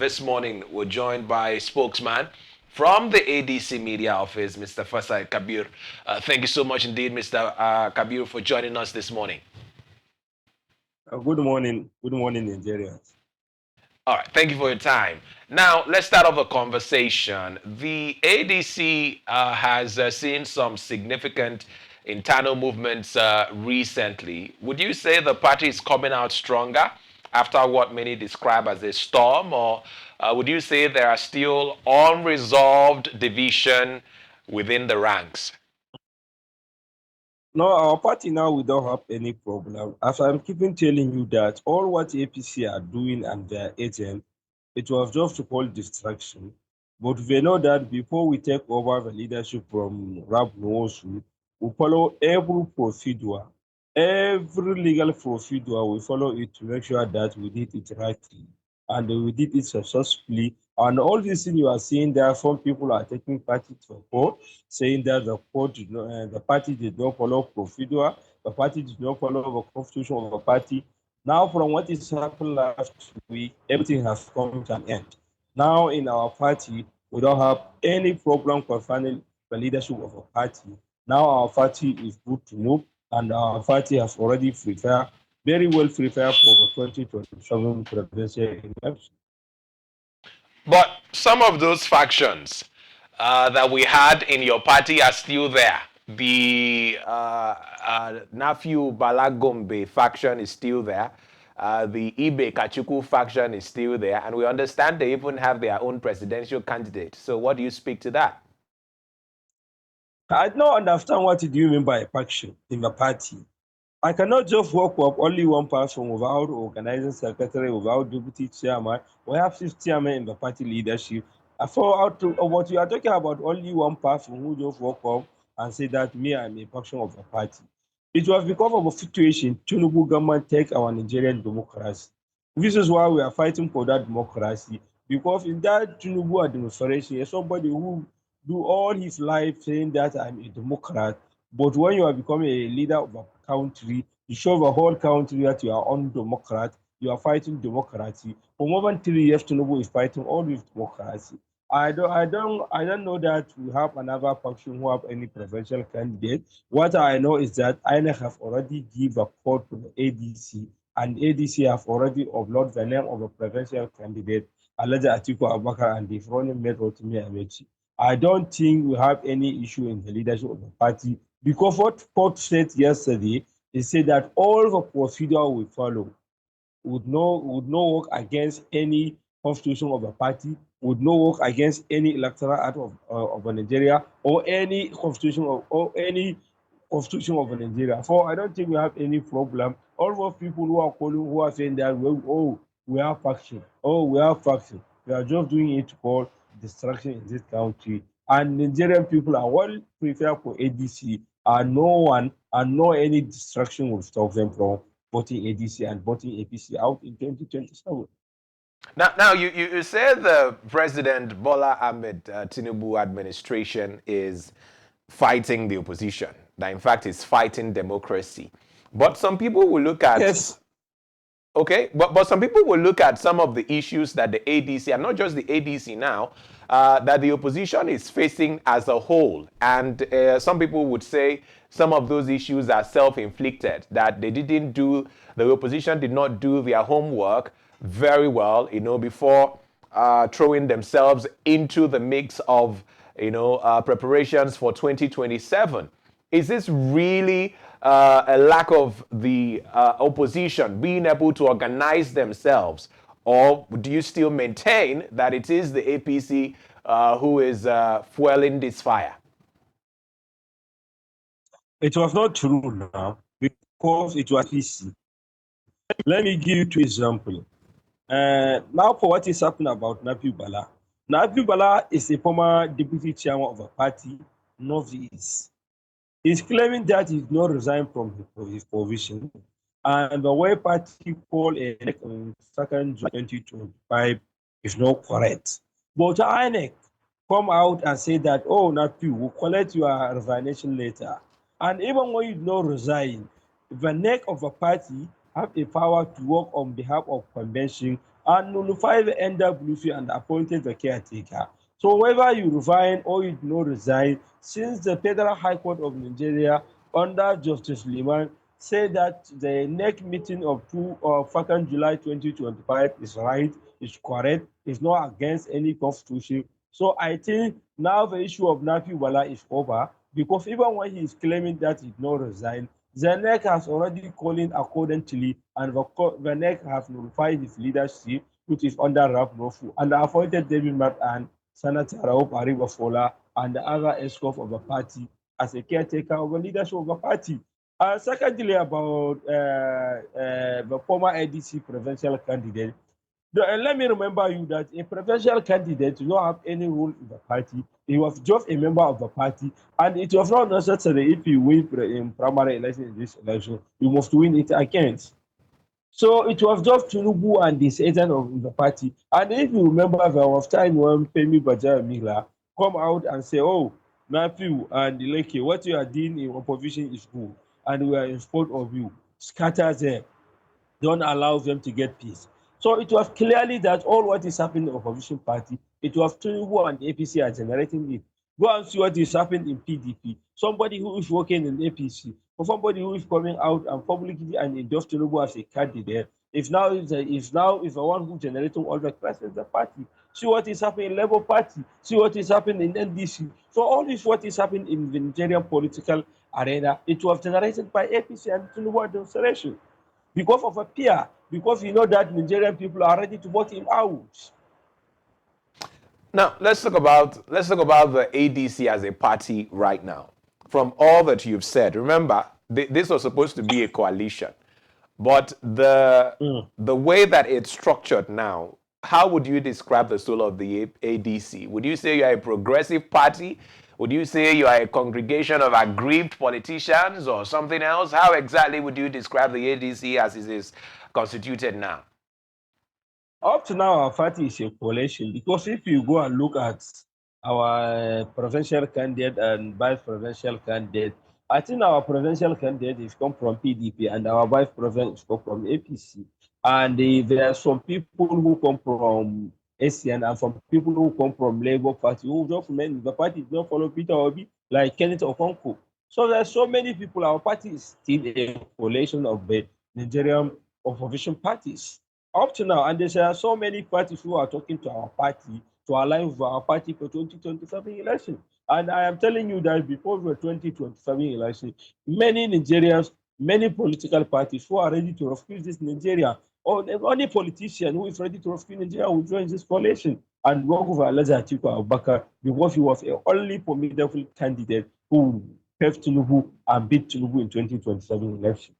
this morning we're joined by spokesman from the ADC Media Office, Mr. Faisal Kabir. Thank you so much indeed, Mr. Kabir, for joining us this morning. Good morning, Nigerians. All right, thank you for your time. Now, let's start off a conversation. The ADC has seen some significant internal movements recently. Would you say the party is coming out stronger after what many describe as a storm, or would you say there are still unresolved division within the ranks? No, our party now we don't have any problem. As I'm keeping telling you that all what APC are doing and their agent, it was just to call distraction. But they know that before we take over the leadership from Rab Nwosu, we follow every legal procedure, we follow it to make sure that we did it rightly and we did it successfully. And all these things you are seeing there, some people are taking party to court, saying that the party did not follow procedure, the party did not follow the constitution of the party. Now, from what is happened last week, everything has come to an end. Now, in our party, we don't have any problem concerning the leadership of a party. Now, our party is good to move, and our party has already prepared, very well prepared for the 2027 presidential election. But some of those factions that we had in your party are still there. The Nephew Balagombe faction is still there. The Ibe Kachuku faction is still there. And we understand they even have their own presidential candidate. So what do you speak to that? I don't understand what do you mean by faction in the party. I cannot just work with only one person without organizing secretary, without deputy chairman. We have 6 chairmen in the party leadership. What you are talking about, only one person who just work up and say that me, I'm a faction of the party. It was because of a situation Tinubu government take our Nigerian democracy. This is why we are fighting for that democracy. Because in that Tinubu administration, there's somebody who do all his life saying that I'm a Democrat, but when you are becoming a leader of a country, you show the whole country that you are on Democrat, you are fighting democracy. For more than 3 years, Tinubu is fighting all with democracy. I don't know that we have another faction who have any presidential candidate. What I know is that INEC have already give a code to the ADC, and ADC have already uploaded the name of a presidential candidate, Alhaji Atiku Abubakar, and the running mate Rotimi Amechi. I don't think we have any issue in the leadership of the party because what court said yesterday, they said that all the procedure we follow would not work against any constitution of the party, would not work against any electoral act of Nigeria or any constitution of Nigeria. So I don't think we have any problem. All those people who are calling, who are saying that we have faction, we are just doing it for distraction in this country. And Nigerian people are well prepared for ADC, and no any distraction will stop them from voting ADC and voting APC out in 2027. Now you say the President Bola Tinubu administration is fighting the opposition. That in fact is fighting democracy. But some people will look at Yes, but some people will look at some of the issues that the ADC, and not just the ADC now, that the opposition is facing as a whole. And some people would say some of those issues are self-inflicted, that the opposition did not do their homework very well, before throwing themselves into the mix of, preparations for 2027. Is this really a lack of the opposition being able to organize themselves? Or do you still maintain that it is the APC who is fueling this fire? it was not true now because it was PC. Let me give you 2 examples. Now, for what is happening about Napi Bala. Napi Bala is a former deputy chairman of a party, Northeast. He's claiming that he did not resign from his position, and the way party called a on 2nd June 2025 is not correct. But INEC come out and say that, oh, not you, we'll collect your resignation letter. And even when you don't resign, the neck of the party have a power to work on behalf of convention and nullified the NWC and appointed the caretaker. So whether you resign or you do not resign, since the Federal High Court of Nigeria under Justice Liman said that the next meeting of 2nd July 2025 is right, is correct, is not against any constitution. So I think now the issue of Nafi Wala is over, because even when he is claiming that he did not resign, the NEC has already called in accordingly, and the NEC has notified his leadership, which is under Ralph Nofu, and appointed David Matt and Senator Rauf Aribafola and the other escort of the party as a caretaker of the leadership of the party. Secondly, about the former ADC presidential candidate, let me remember you that a presidential candidate does not have any role in the party. He was just a member of the party, and it was not necessary if you win in primary election in this election, you must win it against. So it was just Tinubu and the agent of the party. And if you remember, there was time when Femi Bajamila come out and say, "Oh, Matthew and Leke, what you are doing in opposition is good, and we are in support of you. Scatter them. Don't allow them to get peace." So it was clearly that all what is happening in the opposition party, it was Tinubu and the APC are generating it. Go and see what is happening in PDP. Somebody who is working in APC, or somebody who is coming out and publicly and endorse Tinubu as a candidate, if now is the one who generating all the crisis in the party. See what is happening in Labour Party. See what is happening in NDC. So all this what is happening in the Nigerian political arena, it was generated by APC and Tinubu administration because of a fear, because you know that Nigerian people are ready to vote him out. Now, let's talk about the ADC as a party right now. From all that you've said, remember this was supposed to be a coalition, but the way that it's structured now, how would you describe the soul of the ADC? Would you say you are a progressive party? Would you say you are a congregation of aggrieved politicians or something else? How exactly would you describe the ADC as it is constituted now? Up to now, our party is a coalition, because if you go and look at our provincial candidate and vice provincial candidate, I think our provincial candidate is come from PDP and our vice president is come from APC. And there are some people who come from ACN and some people who come from Labour Party who just meant the party did not follow Peter Obi, like Kenneth Okonkwo. So there are so many people. Our party is still a coalition of the Nigerian opposition parties up to now, and there are so many parties who are talking to our party to align with our party for 2027 election. And I am telling you that before the 2027 election, many Nigerians, many political parties who are ready to rescue this Nigeria, or any politician who is ready to rescue Nigeria will join this coalition and work with Alhaji Atiku Abubakar, because he was the only formidable candidate who helped Tinubu and beat Tinubu in 2027 election.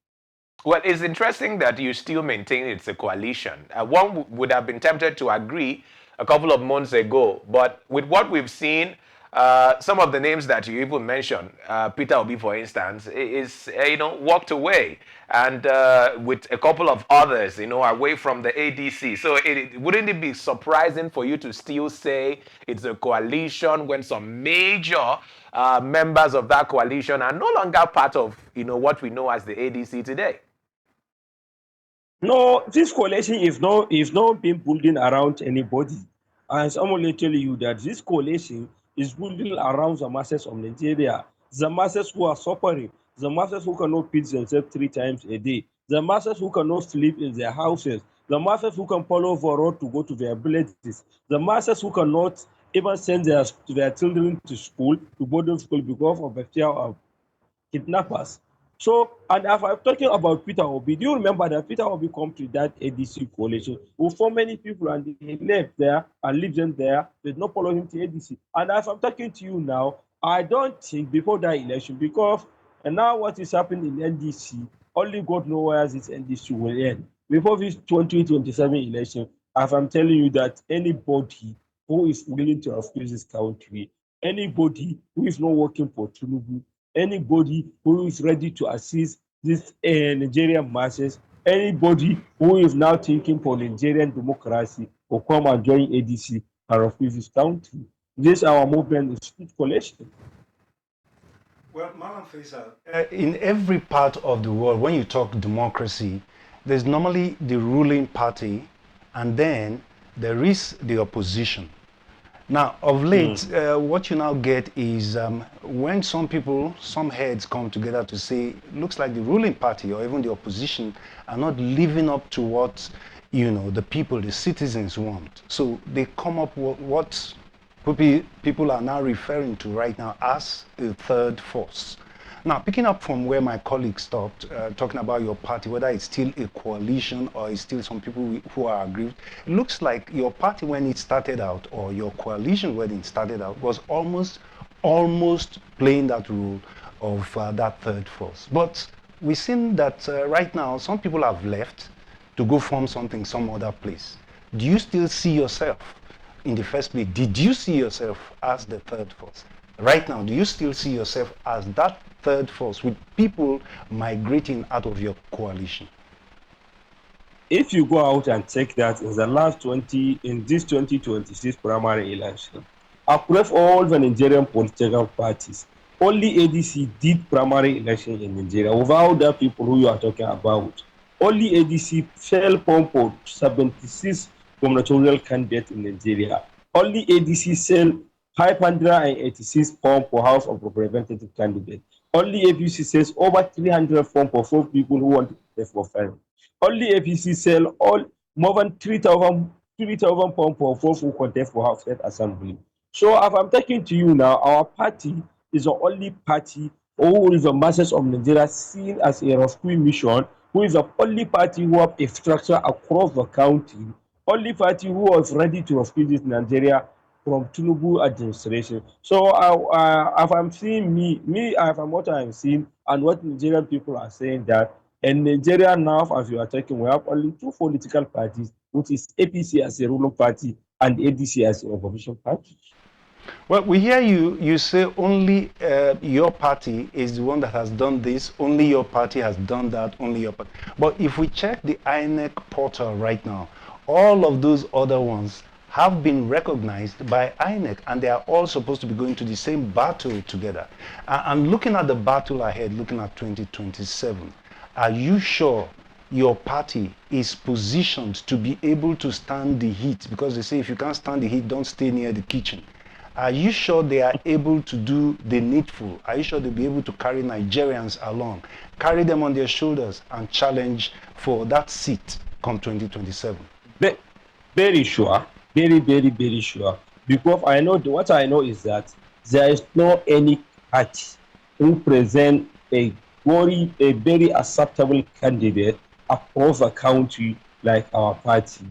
Well, it's interesting that you still maintain it's a coalition. One would have been tempted to agree a couple of months ago, but with what we've seen, some of the names that you even mentioned, Peter Obi, for instance, is walked away, and with a couple of others, away from the ADC. So wouldn't it be surprising for you to still say it's a coalition when some major members of that coalition are no longer part of what we know as the ADC today? No, this coalition is not being building around anybody. And someone will tell you that this coalition is building around the masses of Nigeria, the masses who are suffering, the masses who cannot feed themselves 3 times a day, the masses who cannot sleep in their houses, the masses who can follow the road to go to their villages, the masses who cannot even send their children to school, to boarding school, because of the fear of kidnappers. So, and if I'm talking about Peter Obi, do you remember that Peter Obi come to that ADC coalition with so many people, and he left there and lived in there, they did not follow him to ADC. And as I'm talking to you now, I don't think before that election, because and now what is happening in NDC, only God knows where this NDC will end. Before this 2027 election, as I'm telling you that anybody who is willing to rescue this country, anybody who is not working for Tinubu, anybody who is ready to assist these Nigerian masses, anybody who is now thinking for Nigerian democracy will come and join ADC and refuse this country. This our movement is street coalition. Well, Malam Faisal, in every part of the world, when you talk democracy, there's normally the ruling party and then there is the opposition. Now, of late, what you now get is when some people, some heads come together to say, looks like the ruling party or even the opposition are not living up to what, the people, the citizens want. So they come up with what people are now referring to right now as a third force. Now, picking up from where my colleague stopped, talking about your party, whether it's still a coalition or it's still some people who are aggrieved, it looks like your party when it started out, or your coalition when it started out, was almost playing that role of that third force. But we've seen that right now, some people have left to go form something some other place. Do you still see yourself in the first place? Did you see yourself as the third force? Right now, do you still see yourself as that third force with people migrating out of your coalition? If you go out and check that in this 2026 primary election, across all the Nigerian political parties, only ADC did primary election in Nigeria without the people who you are talking about. Only ADC fell for 76 gubernatorial candidates in Nigeria. Only ADC sell 586 forms for House of Representative candidate. Only APC sells over 300 forms for 4 people who want to pay for family. Only APC sell more than 3,000 forms for 4 who contest for House State Assembly. So if I'm talking to you now, our party is the only party who is the masses of Nigeria seen as a rescue mission, who is the only party who have a structure across the country, only party who is ready to rescue this Nigeria from Tinubu administration. So if I'm seeing if I'm what I'm seeing and what Nigerian people are saying, that in Nigeria now, as you are talking, we have only 2 political parties, which is APC as a ruling party and ADC as an opposition party. Well, we hear you say only your party is the one that has done this, only your party has done that, only your party. But if we check the INEC portal right now, all of those other ones have been recognized by INEC, and they are all supposed to be going to the same battle together. And looking at the battle ahead, looking at 2027, are you sure your party is positioned to be able to stand the heat? Because they say if you can't stand the heat, don't stay near the kitchen. Are you sure they are able to do the needful? Are you sure they'll be able to carry Nigerians along, carry them on their shoulders and challenge for that seat come 2027? Very sure. Very, very, very sure. Because what I know is that there is no any party who present a very acceptable candidate across the country like our party.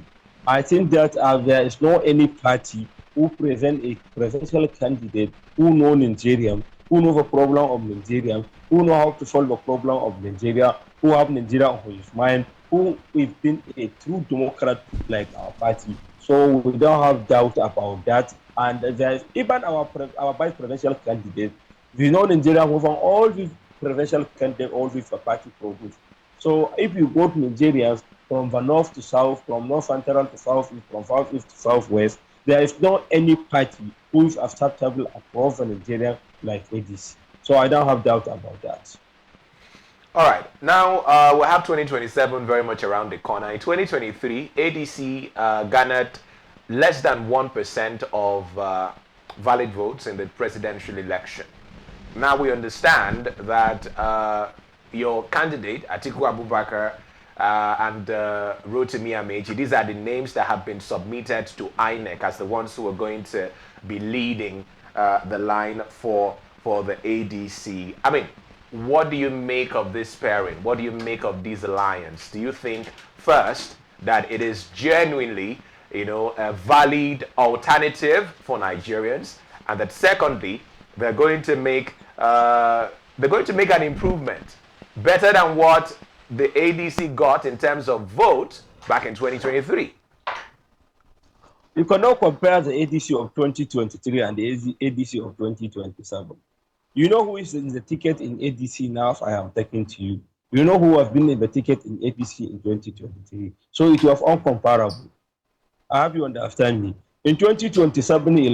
I think that there is no any party who present a presidential candidate who know Nigerian, who know the problem of Nigerian, who know how to solve the problem of Nigeria, who have Nigeria on his mind, who has been a true Democrat like our party. So we don't have doubt about that. And there's even our vice presidential candidate. We know Nigeria who from all these presidential candidates, all these party produced. So if you go to Nigerians from the north to south, from north central to southeast, from southeast to southwest, there is not any party who is acceptable across the Nigeria like ADC. So I don't have doubt about that. All right. Now, we have 2027 very much around the corner. In 2023, ADC garnered less than 1% of valid votes in the presidential election. Now, we understand that your candidate, Atiku Abubakar, and Rotimi Amechi, these are the names that have been submitted to INEC as the ones who are going to be leading the line for the ADC. I mean, what do you make of this pairing? What do you make of this alliance? Do you think, first, that it is genuinely, a valid alternative for Nigerians, and that secondly, they're going to make an improvement better than what the ADC got in terms of vote back in 2023? You cannot compare the ADC of 2023 and the ADC of 2027. You know who is in the ticket in ADC now, I am talking to you. You know who has been in the ticket in APC in 2023. So it was uncomparable. I have you understand me. In 2023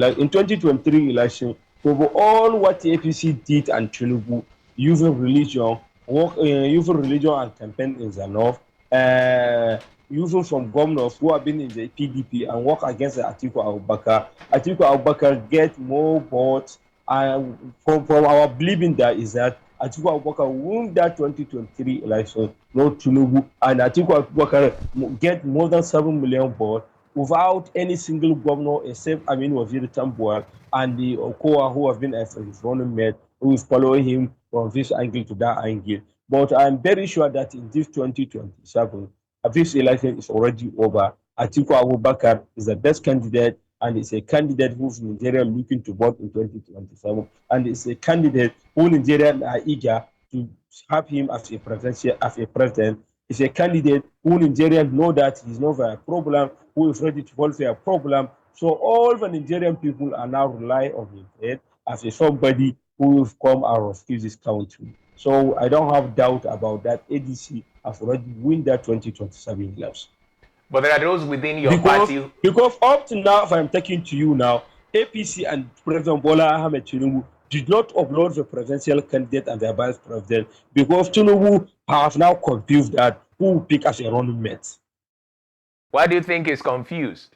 election, over all what the APC did and Tinubu, using religion and campaign in the north, even from governors who have been in the PDP and work against Atiku Abubakar. Atiku Abubakar get more votes, and from our believing that is that Atiku Abubakar won that 2023 election, not Tinubu, and Atiku Abubakar get more than 7 million votes without any single governor except Waziri Tambuwal and the Okoa who have been his running mate, who is following him from this angle to that angle. But I'm very sure that in this 2027, this election is already over. Atiku Abubakar is the best candidate, and it's a candidate who's Nigeria looking to vote in 2027, and it's a candidate who Nigerians are eager to have him as a president. It's a candidate who Nigerians know that he's not a problem, who is ready to solve a problem. So all the Nigerian people are now relying on him as a somebody who will come out of this country. So I don't have doubt about that. ADC have already won that 2027 election. But there are those within your party. Because up to now, if I'm talking to you now, APC and President Bola Tinubu did not upload the presidential candidate and the vice president because Tinubu have now confused that who will pick as a running mate. Why do you think he's confused?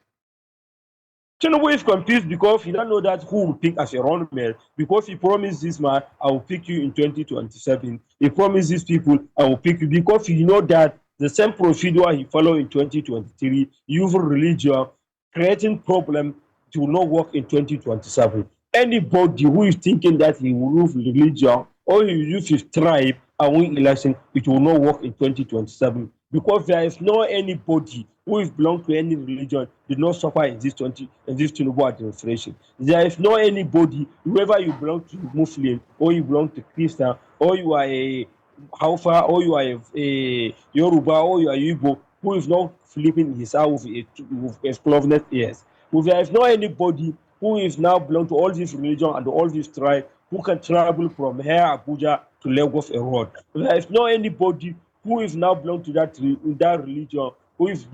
Tinubu is confused because he don't know that who will pick as a running mate, because he promised this man, I will pick you in 2027. He promised these people, I will pick you, because he know that the same procedure he followed in 2023, using religion, creating problem, to not work in 2027. Anybody who is thinking that he will use religion or he will use his tribe and win election, it will not work in 2027. Because there is no anybody who is belong to any religion did not suffer in this Tinubu administration. There is no anybody, whoever you belong to Muslim, or you belong to Christian, or you are a Hausa, or you are a Yoruba, or you are Igbo, who is not flipping his house with explosiveness ears. There is no anybody who is now belong to all this religion and all this tribe who can travel from here Abuja to Lagos a road. There is no anybody who is now belong to that religion who is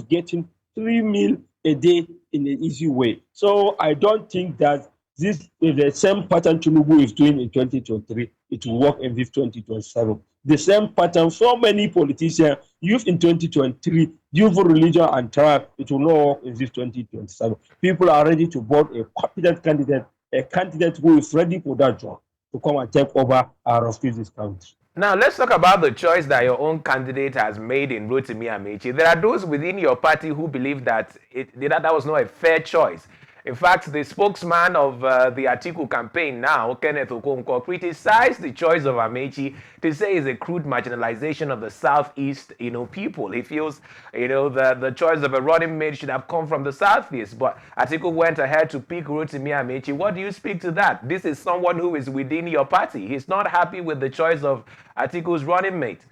getting 3 meals a day in an easy way. So I don't think that this is the same pattern Tinubu is doing in 2023. It will work in this 2027. The same pattern so many politicians used in 2023, use for religion and tribe, it will not work in this 2027. People are ready to vote a competent candidate, a candidate who is ready for that job to come and take over and rescue this country. Now, let's talk about the choice that your own candidate has made in Rotimi Amaechi. There are those within your party who believe that that was not a fair choice. In fact, the spokesman of the Atiku campaign now, Kenneth Okonkwo, criticized the choice of Amaechi to say it's a crude marginalization of the Southeast, people. He feels, the choice of a running mate should have come from the Southeast. But Atiku went ahead to pick Rotimi Amaechi. What do you speak to that? This is someone who is within your party. He's not happy with the choice of Atiku's running mate.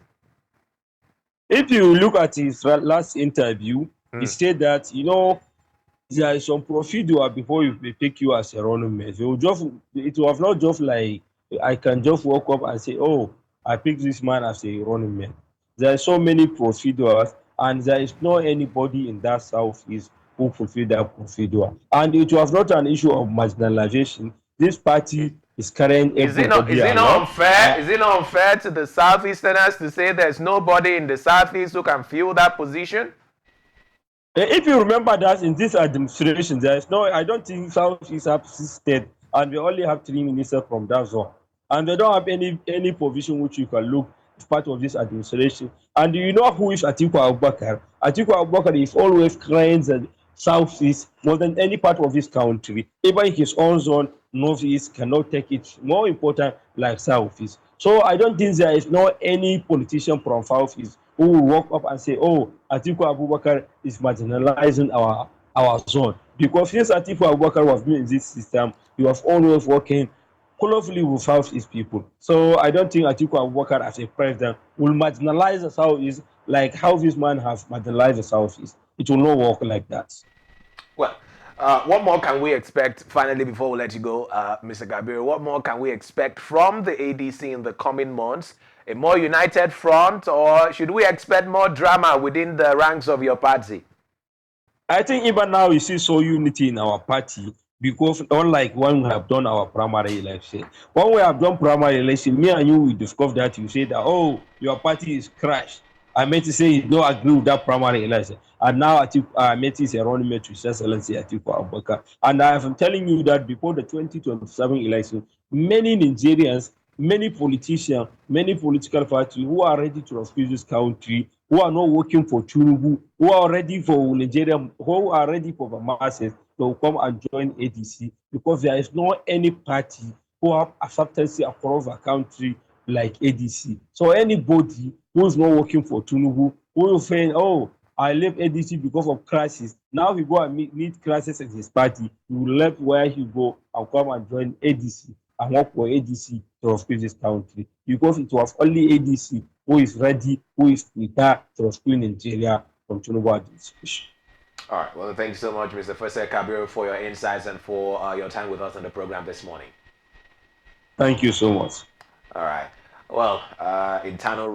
If you look at his last interview, he said that, there is some procedure before you pick you as a running mate. It was not just like I can just walk up and say, oh, I picked this man as a running mate. There are so many procedures, and there is not anybody in that Southeast who fulfill that procedure. And it was not an issue of marginalization. This party is carrying everybody. Is it not unfair? Is it not unfair to the Southeasterners to say there's nobody in the Southeast who can fill that position? If you remember that in this administration, I don't think Southeast have state, and we only have 3 ministers from that zone. And they don't have any provision which you can look as part of this administration. And you know who is Atiku Abubakar? Atiku Abubakar is always crying the Southeast more than any part of this country. Even his own zone, Northeast, cannot take it. More important, like Southeast. So I don't think there is no any politician from Southeast who will walk up and say, oh, Atiku Abubakar is marginalizing our zone. Because since Atiku Abubakar was in this system, he was always working closely with Southeast people. So I don't think Atiku Abubakar as a president will marginalize the Southeast like how this man has marginalized the Southeast. It will not work like that. Well, what more can we expect, finally, before we let you go, Mr. Kabir, what more can we expect from the ADC in the coming months? A more united front, or should we expect more drama within the ranks of your party? I think even now we see so unity in our party, because unlike when we have done our primary election. When we have done primary election, me and you will discover that you say that, oh, your party is crashed. I meant to say he don't agree with that primary election. And now Atiku is a running mate to His Excellency Atiku Abubakar. And I am telling you that before the 2027 election, many Nigerians, many politicians, many political parties who are ready to rescue this country, who are not working for Tinubu, who are ready for Nigeria, who are ready for the masses, they will come and join ADC, because there is no any party who have acceptance across the country like ADC. So anybody who's not working for Tinubu, who is saying, oh, I left ADC because of crisis. Now he go and meet crisis in his party. He will left where he go and come and join ADC and work for ADC to rescue this country. Because it was only ADC who is ready, who is prepared to rescue Nigeria from Tinubu administration. All right. Well, thank you so much, Mr. Faisal Kabir, for your insights and for your time with us on the program this morning. Thank you so much. All right. Well, internal